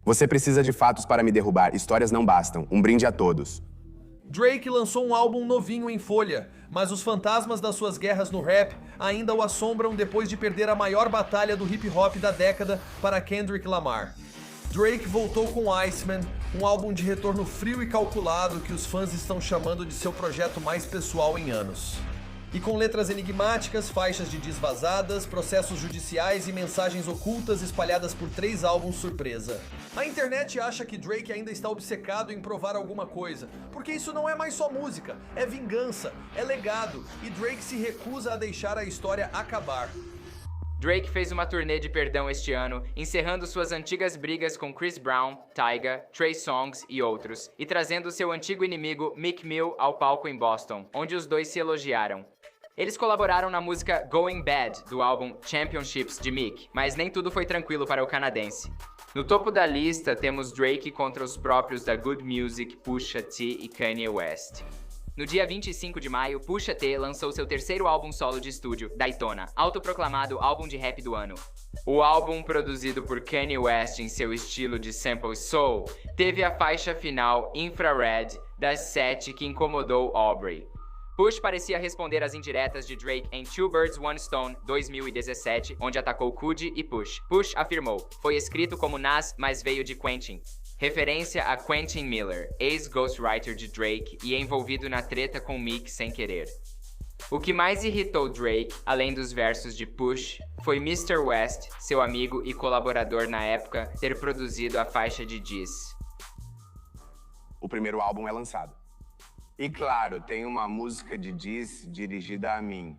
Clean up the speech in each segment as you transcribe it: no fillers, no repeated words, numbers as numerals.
Você precisa de fatos para me derrubar, histórias não bastam. Um brinde a todos. Drake lançou um álbum novinho em folha, mas os fantasmas das suas guerras no rap ainda o assombram depois de perder a maior batalha do hip hop da década para Kendrick Lamar. Drake voltou com Iceman, um álbum de retorno frio e calculado que os fãs estão chamando de seu projeto mais pessoal em anos. E com letras enigmáticas, faixas de diss vazadas, processos judiciais e mensagens ocultas espalhadas por 3 álbuns surpresa. A internet acha que Drake ainda está obcecado em provar alguma coisa, porque isso não é mais só música, é vingança, é legado, e Drake se recusa a deixar a história acabar. Drake fez uma turnê de perdão este ano, encerrando suas antigas brigas com Chris Brown, Tyga, Trey Songz e outros, e trazendo seu antigo inimigo Meek Mill ao palco em Boston, onde os dois se elogiaram. Eles colaboraram na música Going Bad, do álbum Championships de Meek, mas nem tudo foi tranquilo para o canadense. No topo da lista temos Drake contra os próprios da Good Music, Pusha T e Kanye West. No dia 25 de maio, Pusha T lançou seu terceiro álbum solo de estúdio, Daytona, autoproclamado álbum de rap do ano. O álbum, produzido por Kanye West em seu estilo de sample soul, teve a faixa final Infrared das 7 que incomodou Aubrey. Push parecia responder às indiretas de Drake em Two Birds, One Stone, 2017, onde atacou Coogee e Push. Push afirmou, foi escrito como Nas, mas veio de Quentin. Referência a Quentin Miller, ex-ghostwriter de Drake e envolvido na treta com Meek sem querer. O que mais irritou Drake, além dos versos de Push, foi Mr. West, seu amigo e colaborador na época, ter produzido a faixa de diss. O primeiro álbum é lançado. E claro, tem uma música de diss dirigida a mim.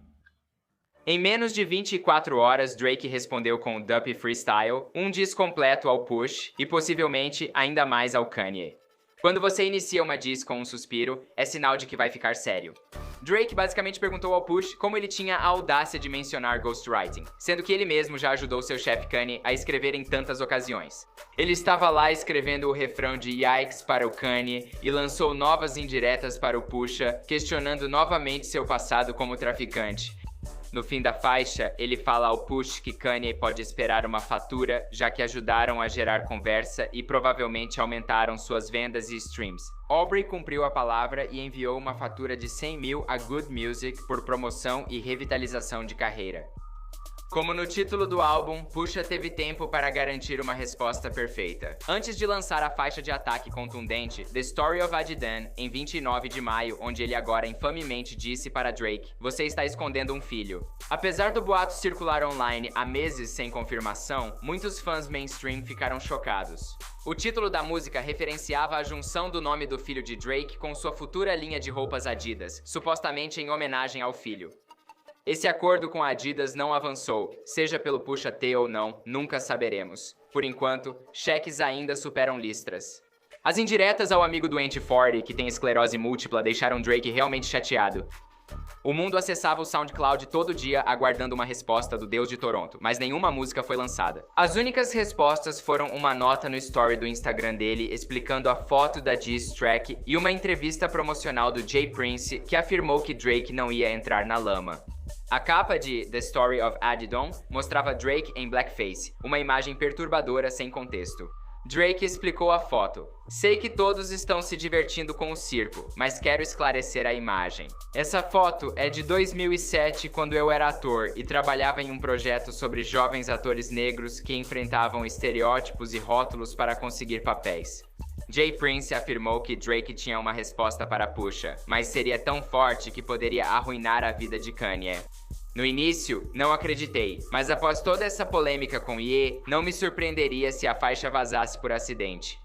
Em menos de 24 horas, Drake respondeu com o Duppy Freestyle, um diss completo ao Push e possivelmente ainda mais ao Kanye. Quando você inicia uma diss com um suspiro, é sinal de que vai ficar sério. Drake basicamente perguntou ao Push como ele tinha a audácia de mencionar ghostwriting, sendo que ele mesmo já ajudou seu chefe Kanye a escrever em tantas ocasiões. Ele estava lá escrevendo o refrão de Yikes para o Kanye e lançou novas indiretas para o Pusha, questionando novamente seu passado como traficante. No fim da faixa, ele fala ao Push que Kanye pode esperar uma fatura, já que ajudaram a gerar conversa e provavelmente aumentaram suas vendas e streams. Aubrey cumpriu a palavra e enviou uma fatura de 100 mil a Good Music por promoção e revitalização de carreira. Como no título do álbum, Pusha teve tempo para garantir uma resposta perfeita. Antes de lançar a faixa de ataque contundente, The Story of Adidan, em 29 de maio, onde ele agora infamemente disse para Drake, você está escondendo um filho. Apesar do boato circular online há meses sem confirmação, muitos fãs mainstream ficaram chocados. O título da música referenciava a junção do nome do filho de Drake com sua futura linha de roupas Adidas, supostamente em homenagem ao filho. Esse acordo com a Adidas não avançou, seja pelo Pusha T ou não, nunca saberemos. Por enquanto, cheques ainda superam listras. As indiretas ao amigo doente 40, que tem esclerose múltipla, deixaram Drake realmente chateado. O mundo acessava o SoundCloud todo dia aguardando uma resposta do Deus de Toronto, mas nenhuma música foi lançada. As únicas respostas foram uma nota no story do Instagram dele explicando a foto da diss track e uma entrevista promocional do Jay Prince que afirmou que Drake não ia entrar na lama. A capa de The Story of Adidas mostrava Drake em blackface, uma imagem perturbadora sem contexto. Drake explicou a foto. Sei que todos estão se divertindo com o circo, mas quero esclarecer a imagem. Essa foto é de 2007, quando eu era ator e trabalhava em um projeto sobre jovens atores negros que enfrentavam estereótipos e rótulos para conseguir papéis. Jay Prince afirmou que Drake tinha uma resposta para Pusha, mas seria tão forte que poderia arruinar a vida de Kanye. No início, não acreditei, mas após toda essa polêmica com Ye, não me surpreenderia se a faixa vazasse por acidente.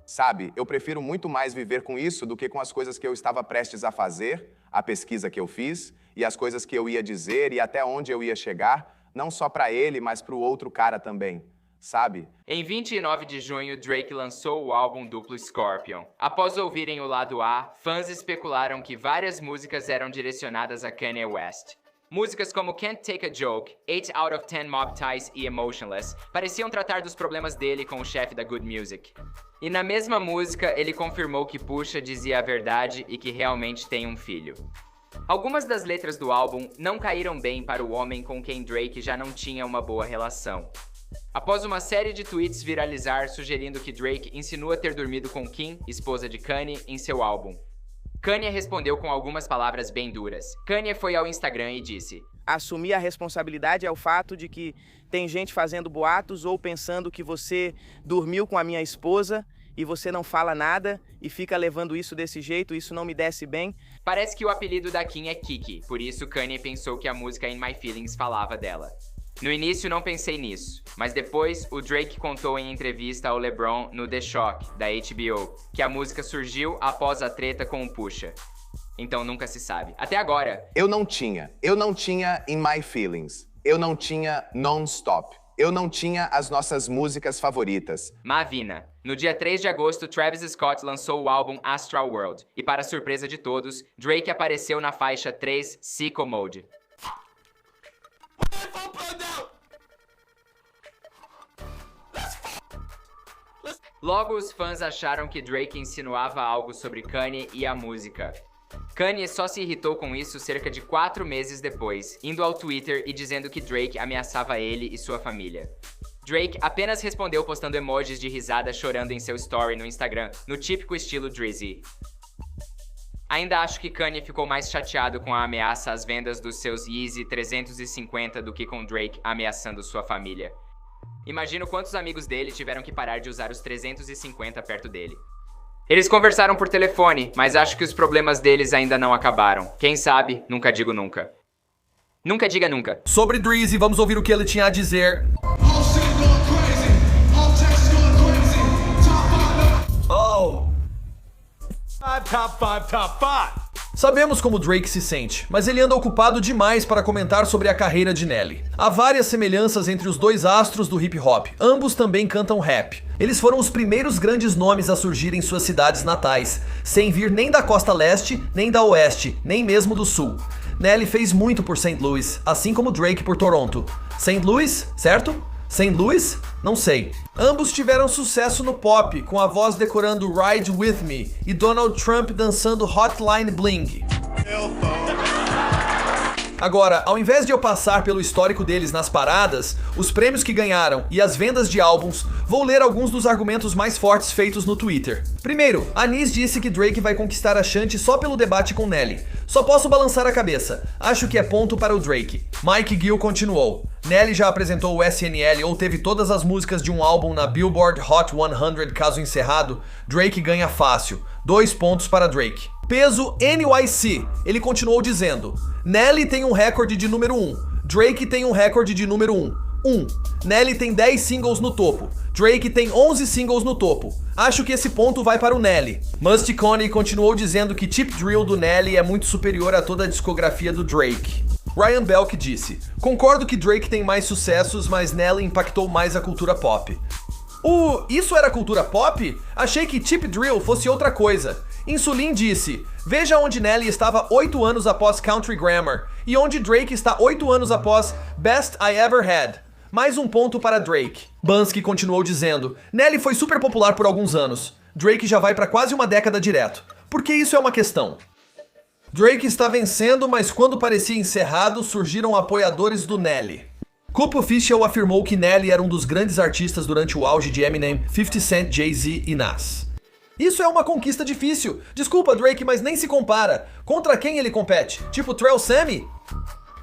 Sabe, eu prefiro muito mais viver com isso do que com as coisas que eu estava prestes a fazer, a pesquisa que eu fiz, e as coisas que eu ia dizer e até onde eu ia chegar, não só para ele, mas para o outro cara também. Sabe? Em 29 de junho, Drake lançou o álbum duplo Scorpion. Após ouvirem o lado A, fãs especularam que várias músicas eram direcionadas a Kanye West. Músicas como Can't Take a Joke, 8 Out of 10 Mob Ties e Emotionless pareciam tratar dos problemas dele com o chefe da Good Music. E na mesma música, ele confirmou que Pusha dizia a verdade e que realmente tem um filho. Algumas das letras do álbum não caíram bem para o homem com quem Drake já não tinha uma boa relação. Após uma série de tweets viralizar sugerindo que Drake insinua ter dormido com Kim, esposa de Kanye, em seu álbum. Kanye respondeu com algumas palavras bem duras. Kanye foi ao Instagram e disse: assumir a responsabilidade é o fato de que tem gente fazendo boatos ou pensando que você dormiu com a minha esposa e você não fala nada e fica levando isso desse jeito, isso não me desce bem. Parece que o apelido da Kim é Kiki, por isso Kanye pensou que a música In My Feelings falava dela. No início não pensei nisso, mas depois o Drake contou em entrevista ao LeBron no The Shock, da HBO, que a música surgiu após a treta com o Pusha. Então nunca se sabe. Até agora. Eu não tinha In My Feelings. Eu não tinha Non-Stop. Eu não tinha as nossas músicas favoritas. Mavina. No dia 3 de agosto, Travis Scott lançou o álbum Astral World. E para surpresa de todos, Drake apareceu na faixa 3, Sicko Mode. Logo, os fãs acharam que Drake insinuava algo sobre Kanye e a música. Kanye só se irritou com isso cerca de 4 meses depois, indo ao Twitter e dizendo que Drake ameaçava ele e sua família. Drake apenas respondeu postando emojis de risada chorando em seu story no Instagram, no típico estilo Drizzy. Ainda acho que Kanye ficou mais chateado com a ameaça às vendas dos seus Yeezy 350 do que com Drake ameaçando sua família. Imagino quantos amigos dele tiveram que parar de usar os 350 perto dele. Eles conversaram por telefone, mas acho que os problemas deles ainda não acabaram. Quem sabe, nunca digo nunca. Nunca diga nunca. Sobre Drizzy, vamos ouvir o que ele tinha a dizer. Oh! Top 5. Sabemos como Drake se sente, mas ele anda ocupado demais para comentar sobre a carreira de Nelly. Há várias semelhanças entre os dois astros do hip hop, ambos também cantam rap. Eles foram os primeiros grandes nomes a surgir em suas cidades natais, sem vir nem da costa leste, nem da oeste, nem mesmo do sul. Nelly fez muito por St. Louis, assim como Drake por Toronto. St. Louis, certo? St. Louis? Não sei. Ambos tiveram sucesso no pop, com a voz decorando Ride With Me e Donald Trump dançando Hotline Bling. Agora, ao invés de eu passar pelo histórico deles nas paradas, os prêmios que ganharam e as vendas de álbuns, vou ler alguns dos argumentos mais fortes feitos no Twitter. Primeiro, Anis disse que Drake vai conquistar a Shanty só pelo debate com Nelly. Só posso balançar a cabeça. Acho que é ponto para o Drake. Mike Gill continuou. Nelly já apresentou o SNL ou teve todas as músicas de um álbum na Billboard Hot 100 caso encerrado. Drake ganha fácil. 2 pontos para Drake. Peso NYC. Ele continuou dizendo: Nelly tem um recorde de número 1. Drake tem um recorde de número 1. Nelly tem 10 singles no topo. Drake tem 11 singles no topo. Acho que esse ponto vai para o Nelly. Musty Coney continuou dizendo que Tip Drill do Nelly é muito superior a toda a discografia do Drake. Ryan Belk disse: concordo que Drake tem mais sucessos, mas Nelly impactou mais a cultura pop. Isso era cultura pop? Achei que Tip Drill fosse outra coisa. Insulin disse: veja onde Nelly estava 8 anos após Country Grammar e onde Drake está 8 anos após Best I Ever Had. Mais um ponto para Drake. Bansky continuou dizendo: Nelly foi super popular por alguns anos. Drake já vai para quase uma década direto. Por que isso é uma questão? Drake está vencendo, mas quando parecia encerrado, surgiram apoiadores do Nelly. Coop Official afirmou que Nelly era um dos grandes artistas durante o auge de Eminem, 50 Cent, Jay-Z e Nas. Isso é uma conquista difícil. Desculpa, Drake, mas nem se compara. Contra quem ele compete? Tipo Trell Sammy?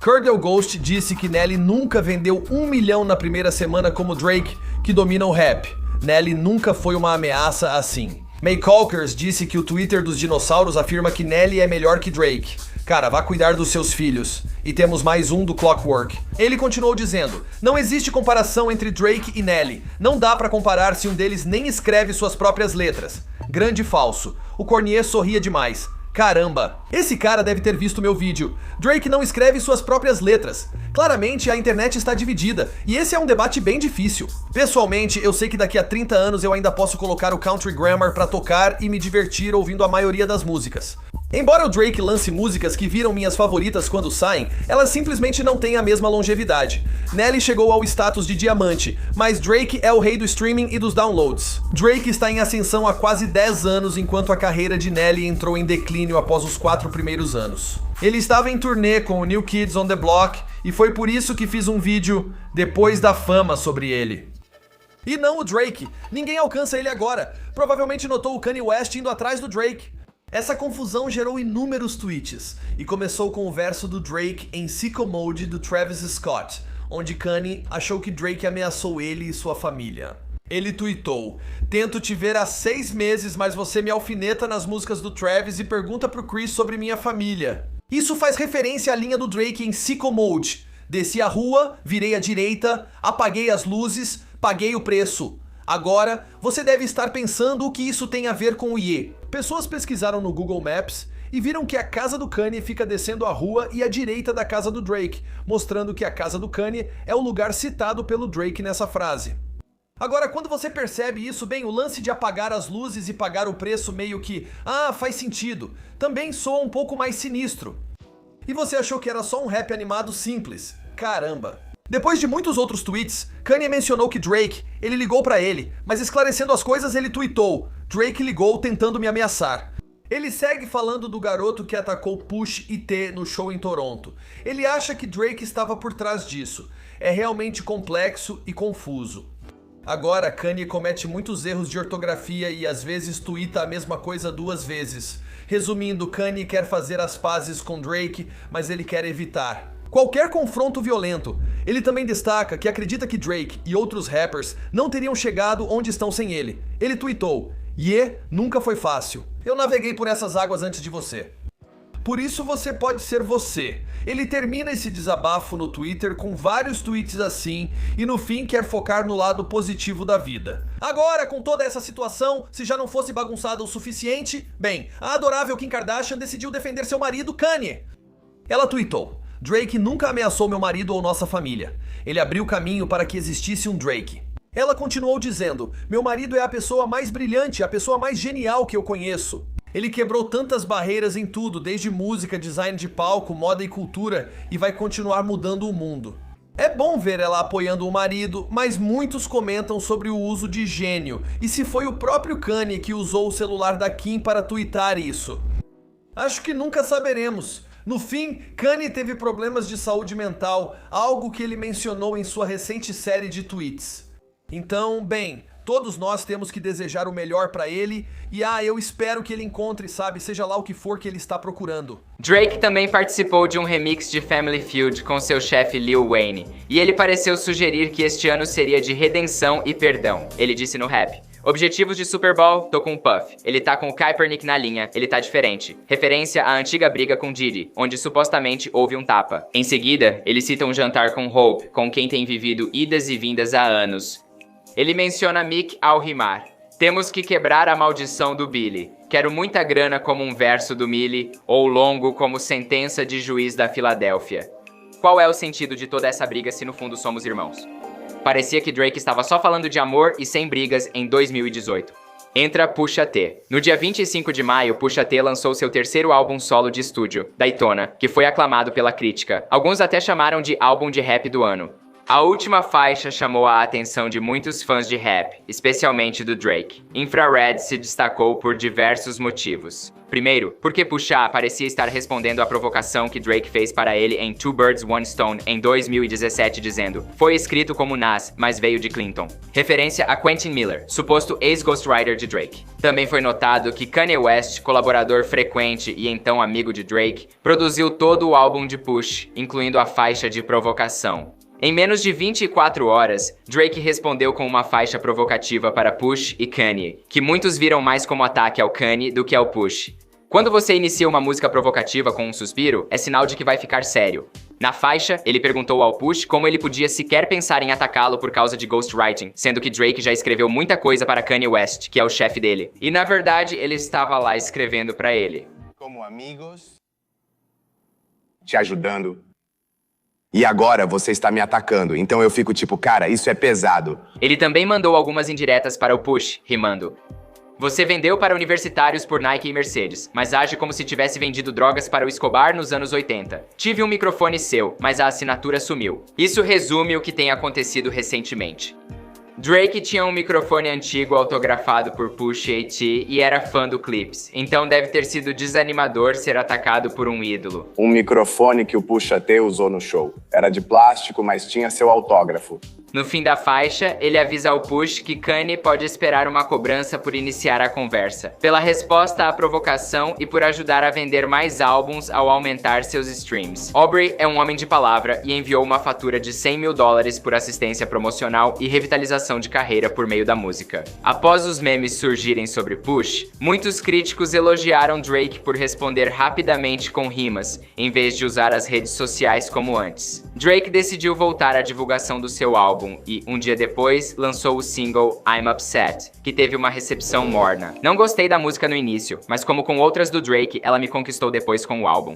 Curdle Ghost disse que Nelly nunca vendeu 1 milhão na primeira semana como Drake, que domina o rap. Nelly nunca foi uma ameaça assim. May Colkers disse que o Twitter dos dinossauros afirma que Nelly é melhor que Drake. Cara, vá cuidar dos seus filhos. E temos mais um do Clockwork. Ele continuou dizendo: não existe comparação entre Drake e Nelly. Não dá pra comparar se um deles nem escreve suas próprias letras. Grande falso. O Cornier sorria demais. Caramba, esse cara deve ter visto meu vídeo. Drake não escreve suas próprias letras. Claramente a internet está dividida, e esse é um debate bem difícil. Pessoalmente, eu sei que daqui a 30 anos eu ainda posso colocar o Country Grammar pra tocar e me divertir ouvindo a maioria das músicas. Embora o Drake lance músicas que viram minhas favoritas quando saem, elas simplesmente não têm a mesma longevidade. Nelly chegou ao status de diamante, mas Drake é o rei do streaming e dos downloads. Drake está em ascensão há quase 10 anos, enquanto a carreira de Nelly entrou em declínio após os 4 primeiros anos. Ele estava em turnê com o New Kids on the Block e foi por isso que fiz um vídeo depois da fama sobre ele. E não o Drake. Ninguém alcança ele agora. Provavelmente notou o Kanye West indo atrás do Drake. Essa confusão gerou inúmeros tweets e começou com o verso do Drake em Sicko Mode do Travis Scott, onde Kanye achou que Drake ameaçou ele e sua família. Ele tweetou: "Tento te ver há 6 meses, mas você me alfineta nas músicas do Travis e pergunta pro Chris sobre minha família." Isso faz referência à linha do Drake em Sicko Mode. Desci a rua, virei à direita, apaguei as luzes, paguei o preço. Agora, você deve estar pensando o que isso tem a ver com o Ye. Pessoas pesquisaram no Google Maps e viram que a casa do Kanye fica descendo a rua e à direita da casa do Drake, mostrando que a casa do Kanye é o lugar citado pelo Drake nessa frase. Agora, quando você percebe isso, bem, o lance de apagar as luzes e pagar o preço meio que, faz sentido, também soa um pouco mais sinistro. E você achou que era só um rap animado simples. Caramba. Depois de muitos outros tweets, Kanye mencionou que Drake, ele ligou pra ele, mas esclarecendo as coisas ele tweetou: "Drake ligou tentando me ameaçar." Ele segue falando do garoto que atacou Push e T no show em Toronto. Ele acha que Drake estava por trás disso. É realmente complexo e confuso. Agora, Kanye comete muitos erros de ortografia e às vezes tuita a mesma coisa 2 vezes. Resumindo, Kanye quer fazer as pazes com Drake, mas ele quer evitar qualquer confronto violento. Ele também destaca que acredita que Drake e outros rappers não teriam chegado onde estão sem ele. Ele tweetou: "Ye, nunca foi fácil. Eu naveguei por essas águas antes de você. Por isso você pode ser você." Ele termina esse desabafo no Twitter com vários tweets assim e no fim quer focar no lado positivo da vida. Agora, com toda essa situação, se já não fosse bagunçada o suficiente, bem, a adorável Kim Kardashian decidiu defender seu marido Kanye. Ela tweetou: "Drake nunca ameaçou meu marido ou nossa família. Ele abriu caminho para que existisse um Drake." Ela continuou dizendo: "Meu marido é a pessoa mais brilhante, a pessoa mais genial que eu conheço. Ele quebrou tantas barreiras em tudo, desde música, design de palco, moda e cultura, e vai continuar mudando o mundo." É bom ver ela apoiando o marido, mas muitos comentam sobre o uso de gênio, e se foi o próprio Kanye que usou o celular da Kim para twittar isso. Acho que nunca saberemos. No fim, Kanye teve problemas de saúde mental, algo que ele mencionou em sua recente série de tweets. Então, bem, todos nós temos que desejar o melhor pra ele e eu espero que ele encontre, seja lá o que for que ele está procurando. Drake também participou de um remix de Family Feud com seu chefe Lil Wayne, e ele pareceu sugerir que este ano seria de redenção e perdão. Ele disse no rap: "Objetivos de Super Bowl, tô com o Puff. Ele tá com o Kaepernick na linha, ele tá diferente." Referência à antiga briga com Diddy, onde supostamente houve um tapa. Em seguida, ele cita um jantar com Hope, com quem tem vivido idas e vindas há anos. Ele menciona Mick ao rimar: "Temos que quebrar a maldição do Billy. Quero muita grana como um verso do Millie, ou longo como sentença de juiz da Filadélfia." Qual é o sentido de toda essa briga se no fundo somos irmãos? Parecia que Drake estava só falando de amor e sem brigas em 2018. Entra Pusha T. No dia 25 de maio, Pusha T lançou seu terceiro álbum solo de estúdio, Daytona, que foi aclamado pela crítica. Alguns até chamaram de álbum de rap do ano. A última faixa chamou a atenção de muitos fãs de rap, especialmente do Drake. Infrared se destacou por diversos motivos. Primeiro, porque Pusha parecia estar respondendo à provocação que Drake fez para ele em Two Birds, One Stone em 2017, dizendo: "Foi escrito como Nas, mas veio de Clinton." Referência a Quentin Miller, suposto ex-ghostwriter de Drake. Também foi notado que Kanye West, colaborador frequente e então amigo de Drake, produziu todo o álbum de Push, incluindo a faixa de provocação. Em menos de 24 horas, Drake respondeu com uma faixa provocativa para Push e Kanye, que muitos viram mais como ataque ao Kanye do que ao Push. Quando você inicia uma música provocativa com um suspiro, é sinal de que vai ficar sério. Na faixa, ele perguntou ao Push como ele podia sequer pensar em atacá-lo por causa de ghostwriting, sendo que Drake já escreveu muita coisa para Kanye West, que é o chefe dele. E na verdade, ele estava lá escrevendo para ele. Como amigos, te ajudando. E agora você está me atacando, então eu fico tipo, cara, isso é pesado. Ele também mandou algumas indiretas para o Push, rimando: "Você vendeu para universitários por Nike e Mercedes, mas age como se tivesse vendido drogas para o Escobar nos anos 80. Tive um microfone seu, mas a assinatura sumiu." Isso resume o que tem acontecido recentemente. Drake tinha um microfone antigo autografado por Pusha T e era fã do Clips, então deve ter sido desanimador ser atacado por um ídolo. Um microfone que o Pusha T usou no show. Era de plástico, mas tinha seu autógrafo. No fim da faixa, ele avisa ao Push que Kanye pode esperar uma cobrança por iniciar a conversa, pela resposta à provocação e por ajudar a vender mais álbuns ao aumentar seus streams. Aubrey é um homem de palavra e enviou uma fatura de $100 mil por assistência promocional e revitalização de carreira por meio da música. Após os memes surgirem sobre Push, muitos críticos elogiaram Drake por responder rapidamente com rimas, em vez de usar as redes sociais como antes. Drake decidiu voltar à divulgação do seu álbum e, um dia depois, lançou o single I'm Upset, que teve uma recepção morna. Não gostei da música no início, mas como com outras do Drake, ela me conquistou depois com o álbum.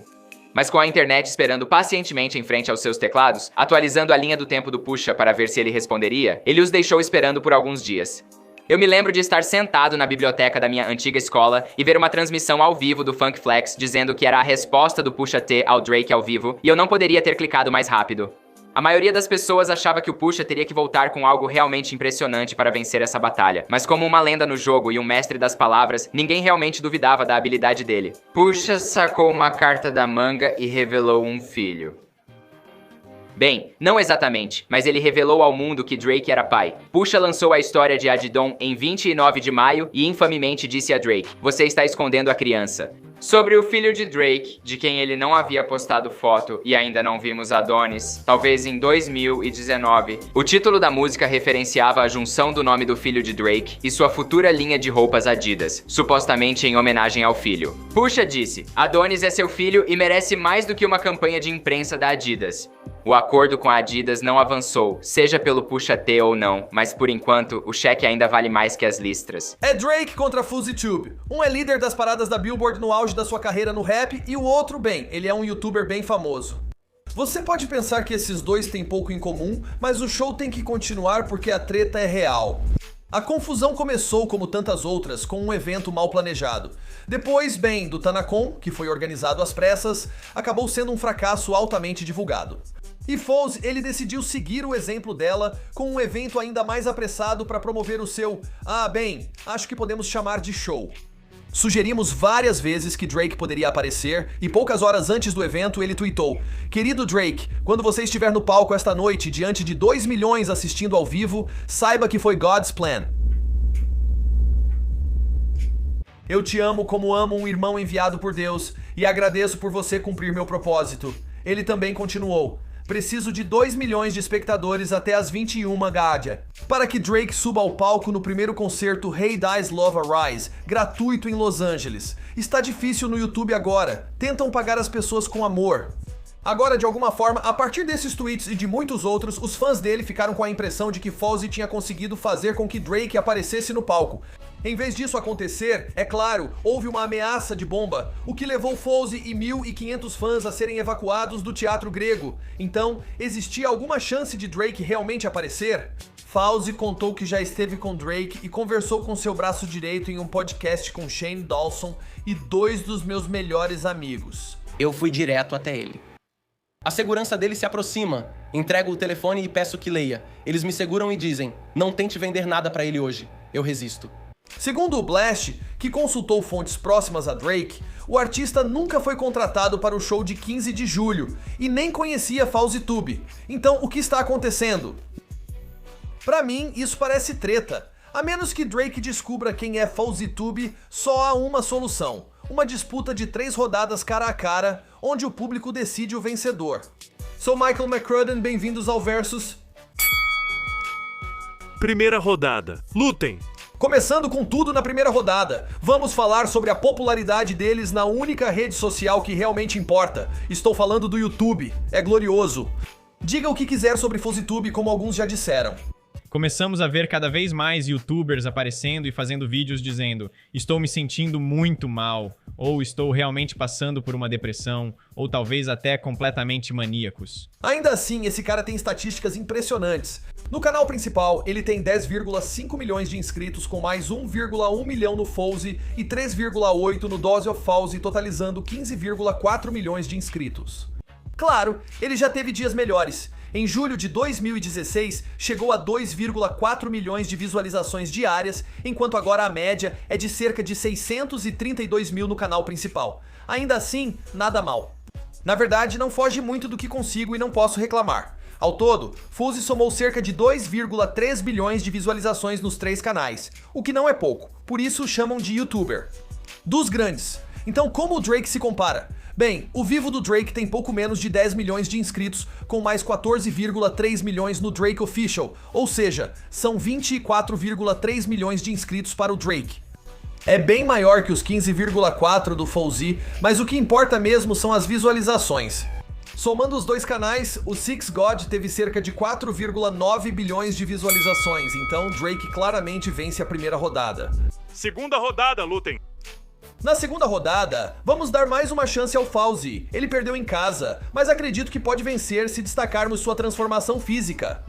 Mas com a internet esperando pacientemente em frente aos seus teclados, atualizando a linha do tempo do Pusha para ver se ele responderia, ele os deixou esperando por alguns dias. Eu me lembro de estar sentado na biblioteca da minha antiga escola e ver uma transmissão ao vivo do Funk Flex dizendo que era a resposta do Pusha T ao Drake ao vivo e eu não poderia ter clicado mais rápido. A maioria das pessoas achava que o Pusha teria que voltar com algo realmente impressionante para vencer essa batalha, mas como uma lenda no jogo e um mestre das palavras, ninguém realmente duvidava da habilidade dele. Pusha sacou uma carta da manga e revelou um filho. Bem, não exatamente, mas ele revelou ao mundo que Drake era pai. Pusha lançou a história de Adidon em 29 de maio e infamemente disse a Drake: "Você está escondendo a criança." Sobre o filho de Drake, de quem ele não havia postado foto e ainda não vimos Adonis, talvez em 2019, o título da música referenciava a junção do nome do filho de Drake e sua futura linha de roupas Adidas, supostamente em homenagem ao filho. Pusha disse: "Adonis é seu filho e merece mais do que uma campanha de imprensa da Adidas." O acordo com a Adidas não avançou, seja pelo Pusha T ou não, mas por enquanto o cheque ainda vale mais que as listras. É Drake contra FuzzyTube. Um é líder das paradas da Billboard no auge da sua carreira no rap e o outro, bem, ele é um youtuber bem famoso. Você pode pensar que esses dois têm pouco em comum, mas o show tem que continuar porque a treta é real. A confusão começou, como tantas outras, com um evento mal planejado. Depois, bem, do Tanacon, que foi organizado às pressas, acabou sendo um fracasso altamente divulgado. E Foles, ele decidiu seguir o exemplo dela com um evento ainda mais apressado para promover o seu, acho que podemos chamar de show. Sugerimos várias vezes que Drake poderia aparecer e poucas horas antes do evento ele tweetou: "Querido Drake, quando você estiver no palco esta noite diante de 2 milhões assistindo ao vivo, saiba que foi God's plan. Eu te amo como amo um irmão enviado por Deus e agradeço por você cumprir meu propósito." Ele também continuou: "Preciso de 2 milhões de espectadores até as 21 Gádia para que Drake suba ao palco no primeiro concerto Hey Dies Love Arise, gratuito em Los Angeles. Está difícil no YouTube agora. Tentam pagar as pessoas com amor." Agora, de alguma forma, a partir desses tweets e de muitos outros, os fãs dele ficaram com a impressão de que Foles tinha conseguido fazer com que Drake aparecesse no palco. Em vez disso acontecer, é claro, houve uma ameaça de bomba, o que levou Foles e 1.500 fãs a serem evacuados do teatro grego. Então, existia alguma chance de Drake realmente aparecer? Foles contou que já esteve com Drake e conversou com seu braço direito em um podcast com Shane Dawson e 2 dos meus melhores amigos. Eu fui direto até ele. A segurança dele se aproxima. Entrego o telefone e peço que leia. Eles me seguram e dizem: "Não tente vender nada pra ele hoje." Eu resisto. Segundo o Blast, que consultou fontes próximas a Drake, o artista nunca foi contratado para o show de 15 de julho e nem conhecia FuzzyTube. Então, o que está acontecendo? Pra mim, isso parece treta. A menos que Drake descubra quem é FuzzyTube, só há uma solução: uma disputa de 3 rodadas cara a cara, onde o público decide o vencedor. Sou Michael McCrudden, bem-vindos ao Versus. Primeira rodada. Lutem! Começando com tudo na primeira rodada, vamos falar sobre a popularidade deles na única rede social que realmente importa. Estou falando do YouTube. É glorioso. Diga o que quiser sobre FuzzyTube, como alguns já disseram. Começamos a ver cada vez mais youtubers aparecendo e fazendo vídeos dizendo: "Estou me sentindo muito mal", ou "Estou realmente passando por uma depressão", ou talvez até completamente maníacos. Ainda assim, esse cara tem estatísticas impressionantes. No canal principal, ele tem 10,5 milhões de inscritos, com mais 1,1 milhão no Foles e 3,8 no Dose of Foles, totalizando 15,4 milhões de inscritos. Claro, ele já teve dias melhores. Em julho de 2016, chegou a 2,4 milhões de visualizações diárias, enquanto agora a média é de cerca de 632 mil no canal principal. Ainda assim, nada mal. Na verdade, não foge muito do que consigo e não posso reclamar. Ao todo, Fousey somou cerca de 2,3 bilhões de visualizações nos 3 canais, o que não é pouco, por isso o chamam de YouTuber. Dos grandes. Então como o Drake se compara? Bem, o vivo do Drake tem pouco menos de 10 milhões de inscritos, com mais 14,3 milhões no Drake Official, ou seja, são 24,3 milhões de inscritos para o Drake. É bem maior que os 15,4 do Fousey, mas o que importa mesmo são as visualizações. Somando os 2 canais, o Six God teve cerca de 4,9 bilhões de visualizações, então Drake claramente vence a primeira rodada. Segunda rodada, lutem. Na segunda rodada, vamos dar mais uma chance ao Fousey. Ele perdeu em casa, mas acredito que pode vencer se destacarmos sua transformação física.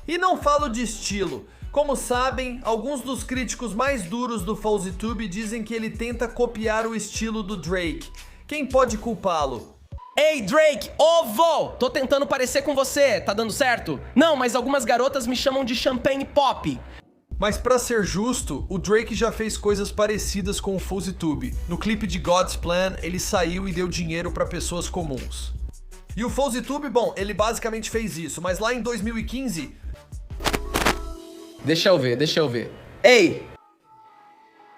E não falo de estilo. Como sabem, alguns dos críticos mais duros do FouseyTube dizem que ele tenta copiar o estilo do Drake. Quem pode culpá-lo? Ei, Drake, ovo! Tô tentando parecer com você, tá dando certo? Não, mas algumas garotas me chamam de Champagne Pop. Mas pra ser justo, o Drake já fez coisas parecidas com o FouseyTube. No clipe de God's Plan, ele saiu e deu dinheiro pra pessoas comuns. E o FouseyTube, bom, ele basicamente fez isso, mas lá em 2015... Deixa eu ver. Ei!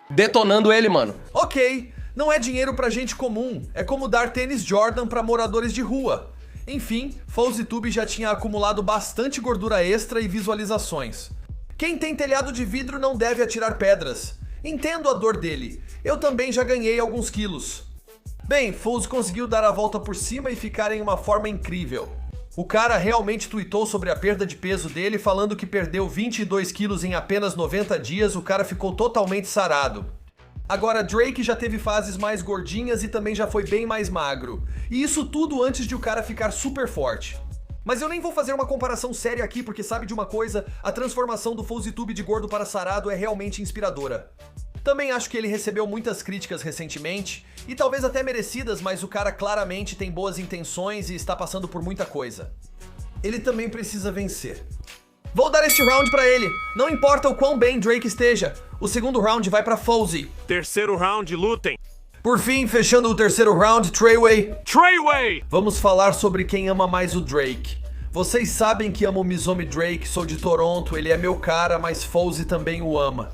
Detonando ele, mano. Ok, não é dinheiro pra gente comum, é como dar tênis Jordan pra moradores de rua. Enfim, FouseyTube já tinha acumulado bastante gordura extra e visualizações. Quem tem telhado de vidro não deve atirar pedras. Entendo a dor dele. Eu também já ganhei alguns quilos. Bem, Fousey conseguiu dar a volta por cima e ficar em uma forma incrível. O cara realmente tweetou sobre a perda de peso dele, falando que perdeu 22 quilos em apenas 90 dias, o cara ficou totalmente sarado. Agora, Drake já teve fases mais gordinhas e também já foi bem mais magro. E isso tudo antes de o cara ficar super forte. Mas eu nem vou fazer uma comparação séria aqui, porque sabe de uma coisa? A transformação do FouseyTube de gordo para sarado é realmente inspiradora. Também acho que ele recebeu muitas críticas recentemente, e talvez até merecidas, mas o cara claramente tem boas intenções e está passando por muita coisa. Ele também precisa vencer. Vou dar este round pra ele, não importa o quão bem Drake esteja. O segundo round vai pra Fousey. Terceiro round, lutem. Por fim, fechando o terceiro round, Treyway. Treyway! Vamos falar sobre quem ama mais o Drake. Vocês sabem que amo o Mizomi Drake, sou de Toronto, ele é meu cara, mas Fousey também o ama.